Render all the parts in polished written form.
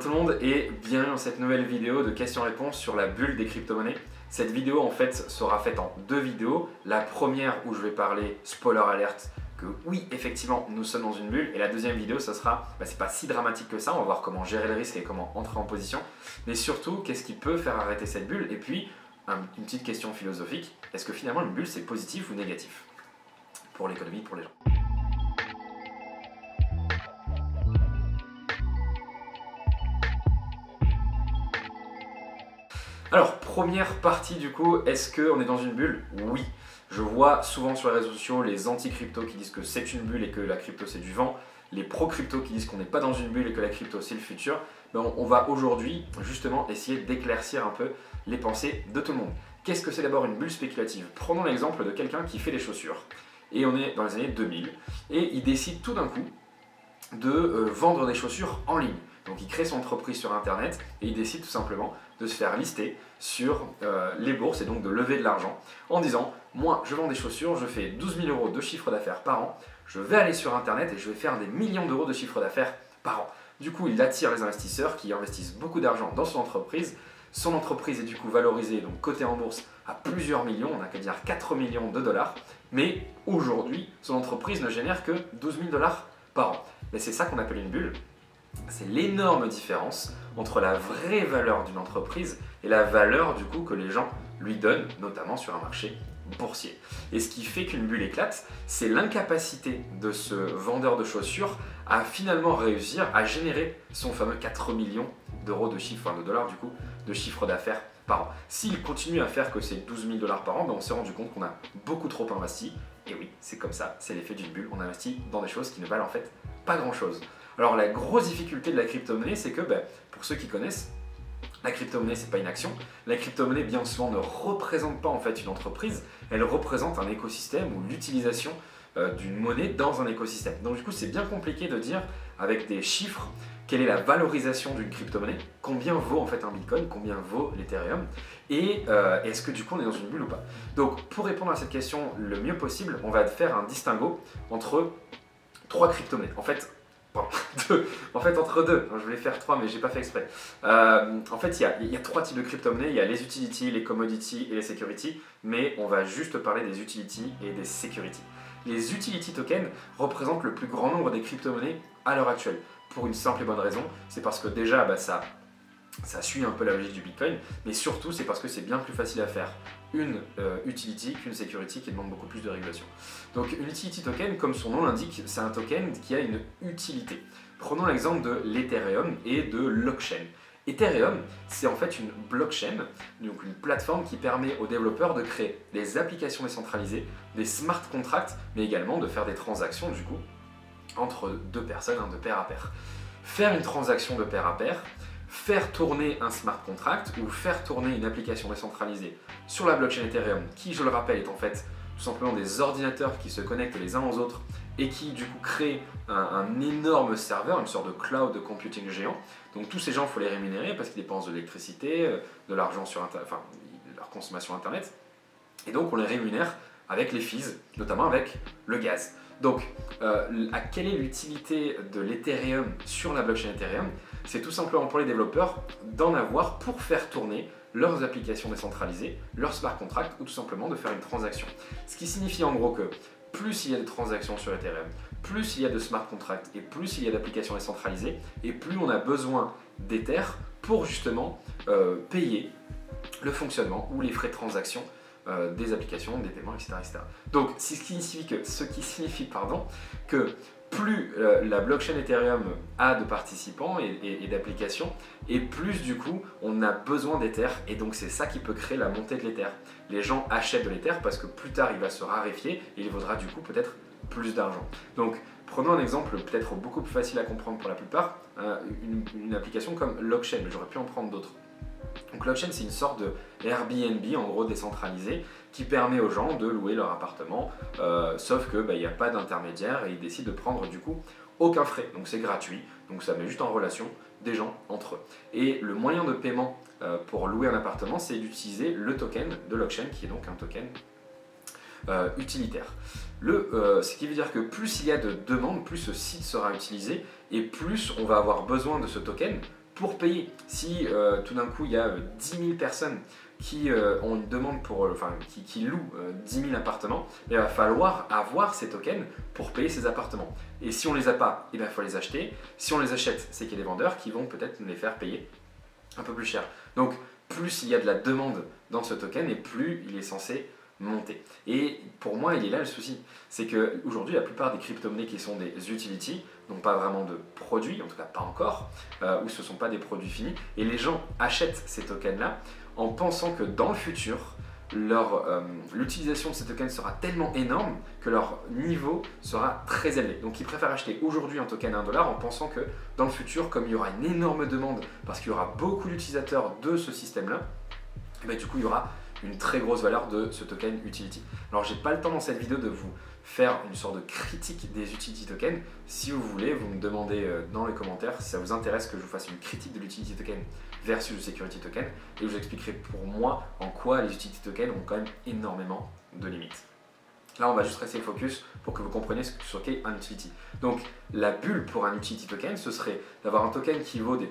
tout le monde et bienvenue dans cette nouvelle vidéo de questions-réponses sur la bulle des crypto-monnaies. Cette vidéo en fait sera faite en deux vidéos. La première où je vais parler, spoiler alert, que oui effectivement nous sommes dans une bulle, et la deuxième vidéo ça sera, c'est pas si dramatique que ça, on va voir comment gérer le risque et comment entrer en position, mais surtout qu'est-ce qui peut faire arrêter cette bulle, et puis une petite question philosophique, est-ce que finalement une bulle c'est positif ou négatif pour l'économie, pour les gens? Alors, première partie du coup, est-ce qu'on est dans une bulle? Oui. Je vois souvent sur les réseaux sociaux les anti-crypto qui disent que c'est une bulle et que la crypto c'est du vent, les pro-crypto qui disent qu'on n'est pas dans une bulle et que la crypto c'est le futur. On va aujourd'hui justement essayer d'éclaircir un peu les pensées de tout le monde. Qu'est-ce que c'est d'abord une bulle spéculative? Prenons l'exemple de quelqu'un qui fait des chaussures, et on est dans les années 2000, et il décide tout d'un coup de vendre des chaussures en ligne. Donc il crée son entreprise sur internet et il décide tout simplement de se faire lister sur les bourses et donc de lever de l'argent en disant moi je vends des chaussures, je fais 12 000 euros de chiffre d'affaires par an, je vais aller sur internet et je vais faire des millions d'euros de chiffre d'affaires par an. Du coup il attire les investisseurs qui investissent beaucoup d'argent dans son entreprise est du coup valorisée, donc cotée en bourse à plusieurs millions, on n'a qu'à dire 4 millions de dollars, mais aujourd'hui son entreprise ne génère que 12 000 dollars par an. Mais c'est ça qu'on appelle une bulle. C'est l'énorme différence entre la vraie valeur d'une entreprise et la valeur du coup que les gens lui donnent, notamment sur un marché boursier. Et ce qui fait qu'une bulle éclate, c'est l'incapacité de ce vendeur de chaussures à finalement réussir à générer son fameux 4 millions d'euros de chiffre, de dollars du coup, de chiffre d'affaires par an. S'il continue à faire que c'est 12 000 dollars par an, on s'est rendu compte qu'on a beaucoup trop investi. Et oui, c'est comme ça, c'est l'effet d'une bulle, on investit dans des choses qui ne valent en fait pas grand chose. Alors la grosse difficulté de la crypto-monnaie, c'est que, pour ceux qui connaissent, la crypto-monnaie c'est pas une action. La crypto-monnaie bien souvent ne représente pas en fait une entreprise, elle représente un écosystème ou l'utilisation d'une monnaie dans un écosystème. Donc du coup c'est bien compliqué de dire avec des chiffres quelle est la valorisation d'une crypto-monnaie, combien vaut en fait un bitcoin, combien vaut l'Ethereum, et est-ce que du coup on est dans une bulle ou pas. Donc pour répondre à cette question le mieux possible, on va faire un distinguo entre trois crypto-monnaies. Entre deux. Je voulais faire trois, mais j'ai pas fait exprès. En fait, il y a trois types de crypto-monnaies. Il y a les utilities, les commodities et les securities. Mais on va juste parler des utilities et des securities. Les utility tokens représentent le plus grand nombre des crypto-monnaies à l'heure actuelle. Pour une simple et bonne raison, c'est parce que déjà, ça suit un peu la logique du Bitcoin, mais surtout c'est parce que c'est bien plus facile à faire une utility qu'une security qui demande beaucoup plus de régulation. Donc une utility token, comme son nom l'indique, c'est un token qui a une utilité. Prenons l'exemple de l'Ethereum et de l'Blockchain. Ethereum, c'est en fait une blockchain, donc une plateforme qui permet aux développeurs de créer des applications décentralisées, des smart contracts, mais également de faire des transactions du coup entre deux personnes, de pair à pair. Faire une transaction de pair à pair, faire tourner un smart contract ou faire tourner une application décentralisée sur la blockchain Ethereum, qui je le rappelle est en fait tout simplement des ordinateurs qui se connectent les uns aux autres et qui du coup créent un énorme serveur, une sorte de cloud computing géant. Donc tous ces gens, il faut les rémunérer parce qu'ils dépensent de l'électricité, de l'argent sur Internet, leur consommation Internet. Et donc on les rémunère avec les fees, notamment avec le gaz. Donc, quelle est l'utilité de l'Ethereum sur la blockchain Ethereum? C'est tout simplement pour les développeurs d'en avoir pour faire tourner leurs applications décentralisées, leurs smart contracts ou tout simplement de faire une transaction. Ce qui signifie en gros que plus il y a de transactions sur Ethereum, plus il y a de smart contracts et plus il y a d'applications décentralisées et plus on a besoin d'Ether pour justement payer le fonctionnement ou les frais de transaction des applications, des paiements, etc. Donc, ce qui signifie que plus la blockchain Ethereum a de participants et d'applications, et plus du coup on a besoin d'Ether, et donc c'est ça qui peut créer la montée de l'Ether. Les gens achètent de l'Ether parce que plus tard il va se raréfier et il vaudra du coup peut-être plus d'argent. Donc prenons un exemple peut-être beaucoup plus facile à comprendre pour la plupart, une application comme Lockchain, mais j'aurais pu en prendre d'autres. Donc Lockchain c'est une sorte de Airbnb en gros décentralisé qui permet aux gens de louer leur appartement, sauf que il n'y a pas d'intermédiaire et ils décident de prendre du coup aucun frais, donc c'est gratuit, donc ça met juste en relation des gens entre eux. Et le moyen de paiement pour louer un appartement, c'est d'utiliser le token de Lockchain qui est donc un token utilitaire. Ce qui veut dire que plus il y a de demandes, plus ce site sera utilisé et plus on va avoir besoin de ce token pour payer. Si tout d'un coup il y a 10 000 personnes qui ont une demande pour, qui louent 10 000 appartements, il va falloir avoir ces tokens pour payer ces appartements. Et si on ne les a pas, il faut les acheter. Si on les achète, c'est qu'il y a des vendeurs qui vont peut-être nous les faire payer un peu plus cher. Donc plus il y a de la demande dans ce token et plus il est censé monter. Et pour moi, il est là le souci. C'est qu'aujourd'hui, la plupart des crypto-monnaies qui sont des utilities n'ont pas vraiment de produits, en tout cas pas encore, ou ce ne sont pas des produits finis. Et les gens achètent ces tokens-là en pensant que dans le futur, l'utilisation de ces tokens sera tellement énorme que leur niveau sera très élevé. Donc ils préfèrent acheter aujourd'hui un token à 1$ en pensant que dans le futur, comme il y aura une énorme demande, parce qu'il y aura beaucoup d'utilisateurs de ce système-là, et bien, du coup il y aura une très grosse valeur de ce token utility. Alors j'ai pas le temps dans cette vidéo de vous faire une sorte de critique des utility tokens. Si vous voulez, vous me demandez dans les commentaires si ça vous intéresse que je vous fasse une critique de l'utility token versus le security token, et je vous expliquerai pour moi en quoi les utility tokens ont quand même énormément de limites. Là, on va juste rester focus pour que vous compreniez ce qu'est un utility. Donc, la bulle pour un utility token, ce serait d'avoir un token qui vaut une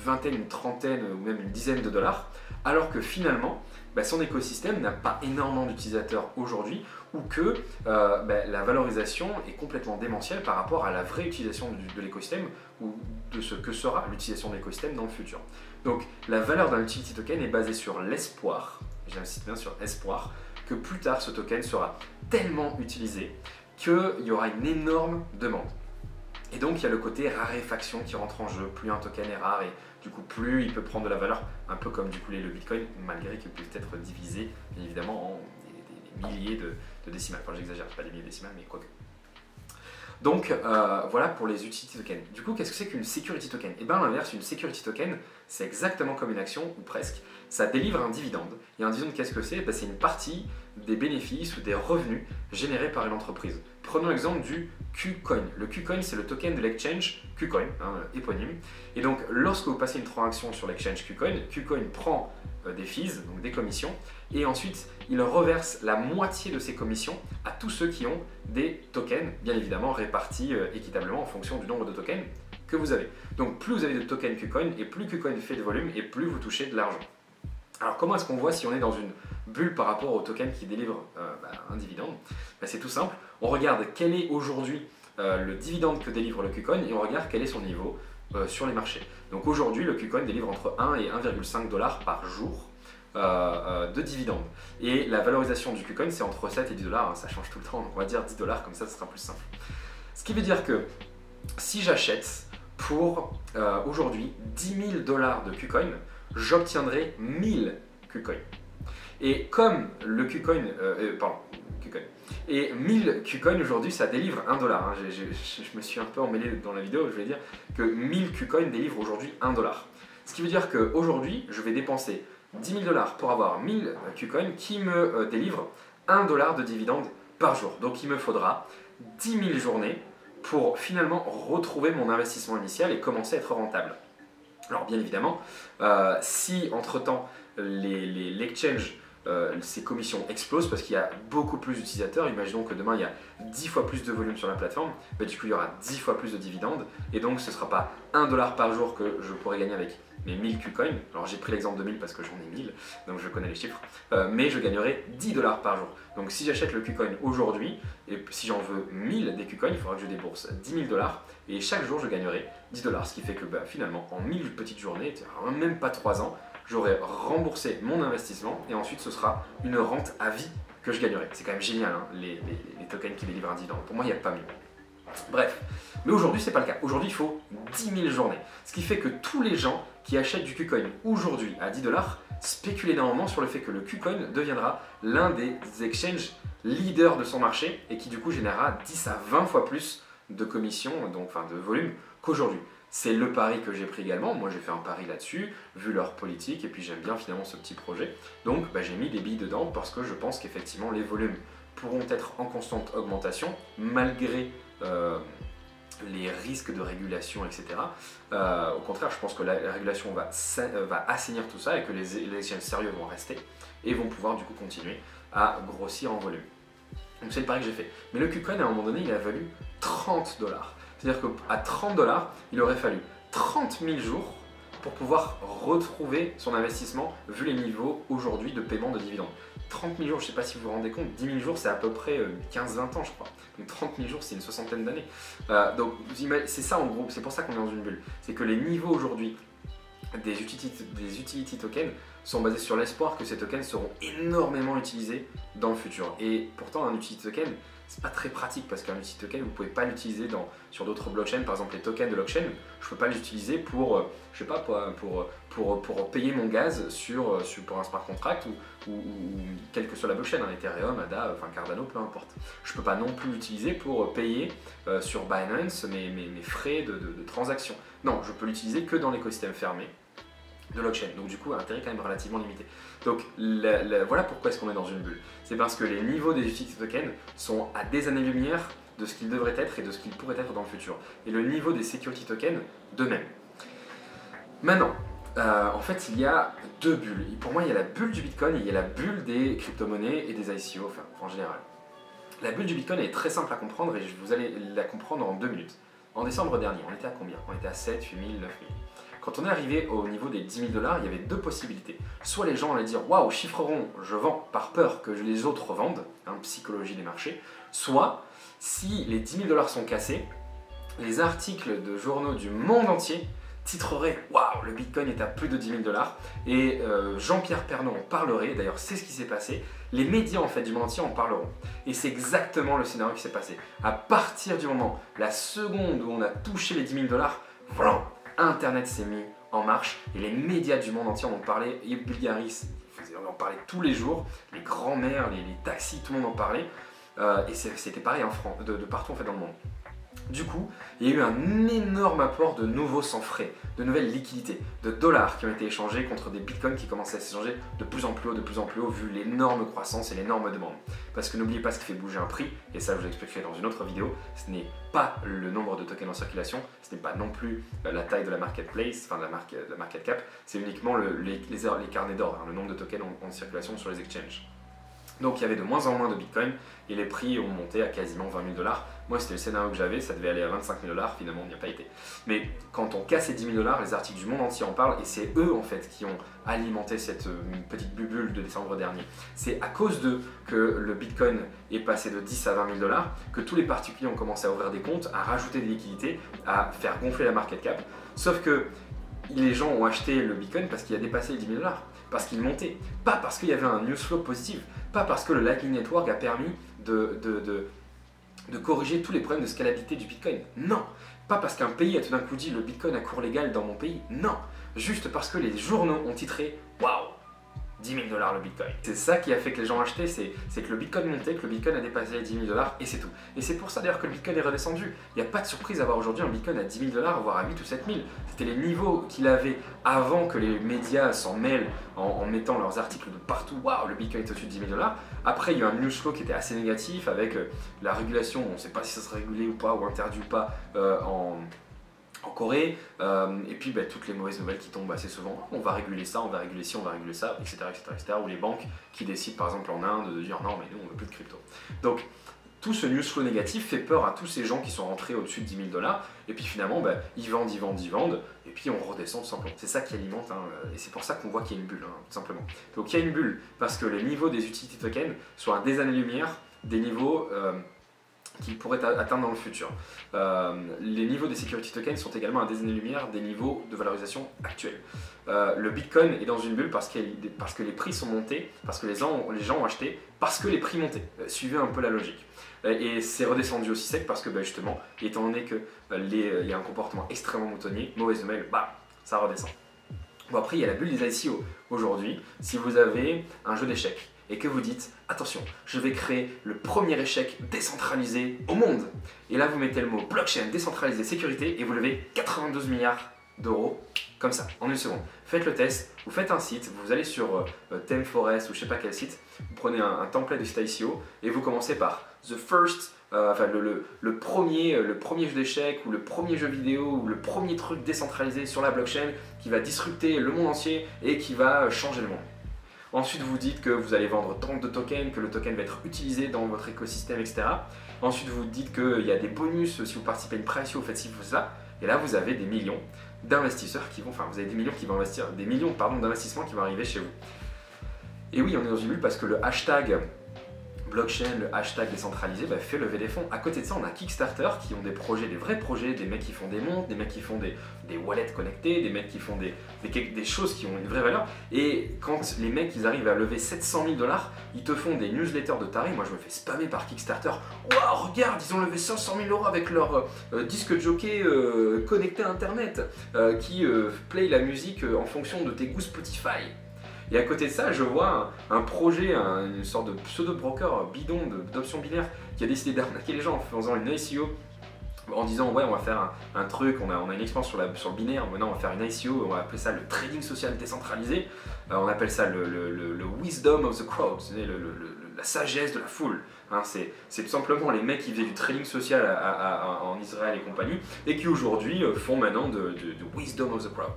vingtaine, une trentaine ou même une dizaine de dollars, alors que finalement, son écosystème n'a pas énormément d'utilisateurs aujourd'hui, ou que la valorisation est complètement démentielle par rapport à la vraie utilisation de l'écosystème ou de ce que sera l'utilisation de l'écosystème dans le futur. Donc la valeur d'un utility token est basée sur l'espoir, j'insiste bien sur espoir, que plus tard ce token sera tellement utilisé qu'il y aura une énorme demande. Et donc il y a le côté raréfaction qui rentre en jeu, plus un token est rare et du coup plus il peut prendre de la valeur, un peu comme du coup le Bitcoin, malgré qu'il peut être divisé bien évidemment en des milliers de décimales. Enfin j'exagère, pas des milliers de décimales mais quoique. Donc voilà pour les utility tokens. Du coup, qu'est-ce que c'est qu'une security token? Et bien à l'inverse, une security token, c'est exactement comme une action, ou presque. Ça délivre un dividende. Et un dividende, qu'est-ce que c'est? C'est une partie des bénéfices ou des revenus générés par une entreprise. Prenons l'exemple du KuCoin. Le KuCoin, c'est le token de l'exchange KuCoin, éponyme. Et donc, lorsque vous passez une transaction sur l'exchange KuCoin, KuCoin prend des fees, donc des commissions, et ensuite il reverse la moitié de ces commissions à tous ceux qui ont des tokens, bien évidemment répartis équitablement en fonction du nombre de tokens que vous avez. Donc plus vous avez de tokens KuCoin, et plus KuCoin fait de volume, et plus vous touchez de l'argent. Alors comment est-ce qu'on voit si on est dans une bulle par rapport au token qui délivre un dividende? C'est tout simple, on regarde quel est aujourd'hui le dividende que délivre le KuCoin, et on regarde quel est son niveau sur les marchés. Donc aujourd'hui, le KuCoin délivre entre 1 et 1,5$ par jour de dividendes. Et la valorisation du KuCoin, c'est entre 7 et 10$, ça change tout le temps, donc on va dire 10$, comme ça ce sera plus simple. Ce qui veut dire que si j'achète pour aujourd'hui 10 000$ de KuCoin, j'obtiendrai 1000 KuCoin. Et comme le KuCoin, KuCoin, et 1000 KuCoin aujourd'hui ça délivre 1$. Je me suis un peu emmêlé dans la vidéo, je vais dire que 1000 KuCoin délivrent aujourd'hui 1$. Ce qui veut dire qu'aujourd'hui je vais dépenser 10 000$ pour avoir 1000 KuCoin qui me délivrent 1$ de dividende par jour. Donc il me faudra 10 000 journées pour finalement retrouver mon investissement initial et commencer à être rentable. Alors bien évidemment, si entre-temps l'exchange, ses commissions explosent parce qu'il y a beaucoup plus d'utilisateurs, imaginons que demain il y a 10 fois plus de volume sur la plateforme, du coup il y aura 10 fois plus de dividendes et donc ce ne sera pas 1$ par jour que je pourrai gagner avec mes 1000 KuCoin. Alors j'ai pris l'exemple de 1000 parce que j'en ai 1000, donc je connais les chiffres, mais je gagnerai 10$ par jour. Donc si j'achète le KuCoin aujourd'hui, et si j'en veux 1000 des KuCoin, il faudra que je débourse 10 000$ et chaque jour je gagnerai 10$, ce qui fait que finalement en 1000 petites journées, même pas 3 ans, j'aurai remboursé mon investissement et ensuite ce sera une rente à vie que je gagnerai. C'est quand même génial les tokens qui délivrent un dividende. Pour moi il n'y a pas mieux. Bref, mais aujourd'hui c'est pas le cas. Aujourd'hui il faut 10 000 journées. Ce qui fait que tous les gens qui achètent du KuCoin aujourd'hui à 10$ spéculent énormément sur le fait que le KuCoin deviendra l'un des exchanges leaders de son marché et qui du coup générera 10 à 20 fois plus de commissions, donc de volume qu'aujourd'hui. C'est le pari que j'ai pris également. Moi j'ai fait un pari là-dessus, vu leur politique, et puis j'aime bien finalement ce petit projet. Donc j'ai mis des billes dedans parce que je pense qu'effectivement les volumes pourront être en constante augmentation malgré les risques de régulation, etc. Au contraire, je pense que la régulation va assainir tout ça et que les exchanges sérieux vont rester et vont pouvoir du coup continuer à grossir en volume. Donc c'est le pari que j'ai fait. Mais le KuCoin, à un moment donné, il a valu 30$. C'est-à-dire qu'à 30$, il aurait fallu 30 000 jours pour pouvoir retrouver son investissement vu les niveaux aujourd'hui de paiement de dividendes. 30 000 jours, je ne sais pas si vous vous rendez compte, 10 000 jours c'est à peu près 15-20 ans je crois. Donc 30 000 jours c'est une soixantaine d'années. Donc c'est ça en gros, c'est pour ça qu'on est dans une bulle. C'est que les niveaux aujourd'hui des utility tokens sont basés sur l'espoir que ces tokens seront énormément utilisés dans le futur. Et pourtant un utility token, c'est pas très pratique parce qu'un utility token, vous pouvez pas l'utiliser sur d'autres blockchains. Par exemple les tokens de blockchain, je peux pas les utiliser pour, je sais pas, pour payer mon gaz pour un smart contract ou quelle que soit la blockchain, Ethereum, ADA, enfin Cardano, peu importe. Je peux pas non plus l'utiliser pour payer sur Binance mes frais de transaction. Non, je peux l'utiliser que dans l'écosystème fermé de blockchain. Donc du coup, intérêt quand même relativement limité. Donc voilà pourquoi est-ce qu'on est dans une bulle. C'est parce que les niveaux des utility tokens sont à des années-lumière de ce qu'ils devraient être et de ce qu'ils pourraient être dans le futur. Et le niveau des security tokens, de même. Maintenant, en fait, il y a deux bulles. Pour moi, il y a la bulle du Bitcoin et il y a la bulle des crypto-monnaies et des ICO, enfin, en général. La bulle du Bitcoin est très simple à comprendre et vous allez la comprendre en 2 minutes. En décembre dernier, on était à combien? On était à 7, 8 000, 9 000. Quand on est arrivé au niveau des 10 000 $, il y avait deux possibilités. Soit les gens allaient dire « Waouh, chiffre rond, je vends par peur que les autres vendent hein, », psychologie des marchés. Soit, si les 10 000 $ sont cassés, les articles de journaux du monde entier titreraient « Waouh, le Bitcoin est à plus de 10 000 $» et Jean-Pierre Pernaut en parlerait, d'ailleurs c'est ce qui s'est passé, les médias en fait du monde entier en parleront. Et c'est exactement le scénario qui s'est passé. À partir du moment, la seconde où on a touché les 10 000 $, voilà, Internet s'est mis en marche et les médias du monde entier en ont parlé. Bill Harris, on en parlait tous les jours, les grands-mères, les taxis, tout le monde en parlait. Et c'était pareil de partout en fait dans le monde. Du coup, il y a eu un énorme apport de nouveaux sans frais, de nouvelles liquidités, de dollars qui ont été échangés contre des bitcoins qui commençaient à s'échanger de plus en plus haut, vu l'énorme croissance et l'énorme demande. Parce que n'oubliez pas ce qui fait bouger un prix, et ça je vous l'expliquerai dans une autre vidéo, ce n'est pas le nombre de tokens en circulation, ce n'est pas non plus la taille de la marketplace, enfin de la market cap, c'est uniquement les carnets d'or, hein, le nombre de tokens en circulation sur les exchanges. Donc il y avait de moins en moins de bitcoin et les prix ont monté à quasiment 20 000 $. Moi c'était le scénario que j'avais, ça devait aller à 25 000 $, finalement on n'y a pas été. Mais quand on casse ces 10 000 $, les articles du monde entier en parlent et c'est eux en fait qui ont alimenté cette petite bulle de décembre dernier. C'est à cause d'eux que le bitcoin est passé de 10 à 20 000 $, que tous les particuliers ont commencé à ouvrir des comptes, à rajouter des liquidités, à faire gonfler la market cap. Sauf que les gens ont acheté le bitcoin parce qu'il a dépassé les 10 000 $, parce qu'il montait, pas parce qu'il y avait un news flow positif, pas parce que le Lightning Network a permis de corriger tous les problèmes de scalabilité du Bitcoin. Non, pas parce qu'un pays a tout d'un coup dit le Bitcoin à cours légal dans mon pays. Non, juste parce que les journaux ont titré waouh, 10 000 $ le Bitcoin. C'est ça qui a fait que les gens achetaient, c'est que le Bitcoin montait, que le Bitcoin a dépassé les 10 000 $ et c'est tout. Et c'est pour ça d'ailleurs que le Bitcoin est redescendu. Il n'y a pas de surprise à avoir aujourd'hui un Bitcoin à 10 000 $, voire à 8 ou 7 000. C'était les niveaux qu'il avait avant que les médias s'en mêlent en mettant leurs articles de partout. Waouh, le Bitcoin est au-dessus de 10 000 $. Après, il y a eu un news flow qui était assez négatif avec la régulation. On ne sait pas si ça sera régulé ou pas, ou interdit ou pas en Corée, et puis toutes les mauvaises nouvelles qui tombent assez souvent. On va réguler ça, on va réguler ci, on va réguler ça, etc., ou les banques qui décident par exemple en Inde de dire non mais nous on veut plus de crypto. Donc tout ce news flow négatif fait peur à tous ces gens qui sont rentrés au-dessus de 10 000 $, et puis finalement ils vendent, et puis on redescend tout simplement. C'est ça qui alimente, hein, et c'est pour ça qu'on voit qu'il y a une bulle, hein, tout simplement. Donc il y a une bulle parce que les niveaux des utility tokens sont à des années-lumière des niveaux qu'ils pourraient atteindre dans le futur. Les niveaux des security tokens sont également à des années-lumière des niveaux de valorisation actuels. Le Bitcoin est dans une bulle parce que les prix sont montés, parce que les gens ont acheté, parce que les prix montaient. Suivez un peu la logique. Et c'est redescendu aussi sec parce que justement, étant donné qu'il y a un comportement extrêmement moutonnier, mauvaise nouvelle, ça redescend. Bon, après il y a la bulle des ICO. Aujourd'hui, si vous avez un jeu d'échecs et que vous dites attention, je vais créer le premier échec décentralisé au monde, et là vous mettez le mot blockchain, décentralisé, sécurité, et vous levez 92 milliards d'euros comme ça, en une seconde. Faites le test, vous faites un site, vous allez sur ThemeForest ou je sais pas quel site, vous prenez un template de site ICO et vous commencez par the first, le premier jeu d'échecs ou le premier jeu vidéo ou le premier truc décentralisé sur la blockchain qui va disrupter le monde entier et qui va changer le monde. Ensuite, vous dites que vous allez vendre tant de tokens, que le token va être utilisé dans votre écosystème, etc. Ensuite, vous dites qu'il y a des bonus si vous participez à une pré-ICO, vous faites ci, vous faites ça. Et là, vous avez des millions d'investisseurs qui vont, enfin vous avez des millions qui vont investir, des millions pardon d'investissements qui vont arriver chez vous. Et oui, on est dans une bulle parce que le hashtag blockchain, le hashtag décentralisé fait lever des fonds. À côté de ça, on a Kickstarter qui ont des projets, des vrais projets, des mecs qui font des montres, des mecs qui font des wallets connectés, des mecs qui font des choses qui ont une vraie valeur. Et quand les mecs ils arrivent à lever 700 000 $, ils te font des newsletters de tarés. Moi je me fais spammer par Kickstarter. Waouh, regarde, ils ont levé 500 000 € avec leur disque jockey connecté à internet qui play la musique en fonction de tes goûts Spotify. Et à côté de ça, je vois un projet, une sorte de pseudo-broker bidon d'options binaires qui a décidé d'arnaquer les gens en faisant une ICO en disant ouais on va faire un truc, on a une expérience sur le binaire, maintenant on va faire une ICO, on va appeler ça le trading social décentralisé, on appelle ça le wisdom of the crowd, la sagesse de la foule. Hein, c'est tout simplement les mecs qui faisaient du trading social en Israël et compagnie et qui aujourd'hui font maintenant de wisdom of the crowd.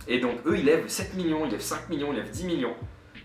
Et donc eux ils lèvent 7 millions, ils lèvent 5 millions, ils lèvent 10 millions.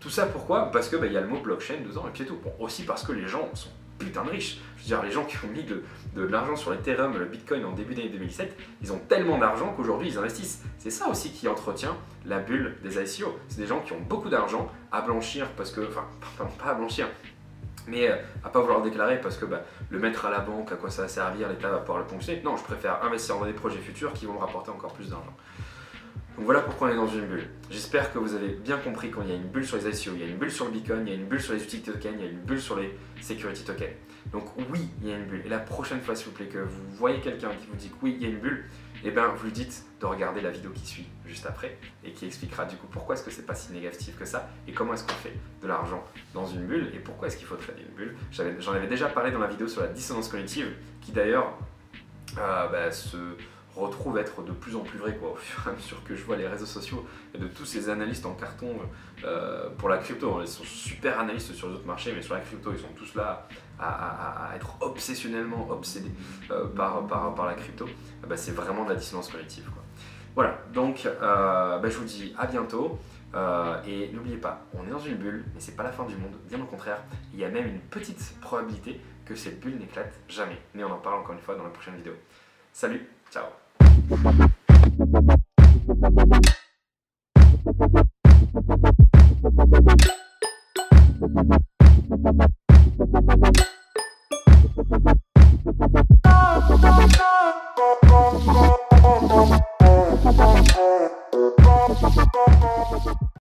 Tout ça pourquoi? Parce que y a le mot blockchain dedans et puis c'est tout. Bon, aussi parce que les gens sont putain de riches. Je veux dire, les gens qui ont mis de l'argent sur l'Ethereum, le Bitcoin en début d'année 2007, ils ont tellement d'argent qu'aujourd'hui ils investissent. C'est ça aussi qui entretient la bulle des ICO. C'est des gens qui ont beaucoup d'argent à blanchir parce que, enfin, pas à blanchir, mais à pas vouloir déclarer parce que le mettre à la banque, à quoi ça va servir, l'État va pouvoir le ponctionner. Non, je préfère investir dans des projets futurs qui vont me rapporter encore plus d'argent. Donc voilà pourquoi on est dans une bulle. J'espère que vous avez bien compris qu'il y a une bulle sur les ICO, il y a une bulle sur le Bitcoin, il y a une bulle sur les utility tokens, il y a une bulle sur les security tokens. Donc oui, il y a une bulle. Et la prochaine fois, s'il vous plaît, que vous voyez quelqu'un qui vous dit que oui, il y a une bulle, eh bien vous lui dites de regarder la vidéo qui suit juste après et qui expliquera du coup pourquoi est-ce que c'est pas si négatif que ça et comment est-ce qu'on fait de l'argent dans une bulle et pourquoi est-ce qu'il faut trader une bulle. J'en avais déjà parlé dans la vidéo sur la dissonance cognitive qui d'ailleurs se retrouve être de plus en plus vrai au fur et à mesure que je vois les réseaux sociaux et de tous ces analystes en carton pour la crypto. Ils sont super analystes sur les autres marchés, mais sur la crypto, ils sont tous là à être obsessionnellement obsédés par la crypto. C'est vraiment de la dissonance collective, quoi. Voilà, donc je vous dis à bientôt. Et n'oubliez pas, on est dans une bulle, mais c'est pas la fin du monde, bien au contraire. Il y a même une petite probabilité que cette bulle n'éclate jamais. Mais on en parle encore une fois dans la prochaine vidéo. Salut, ciao.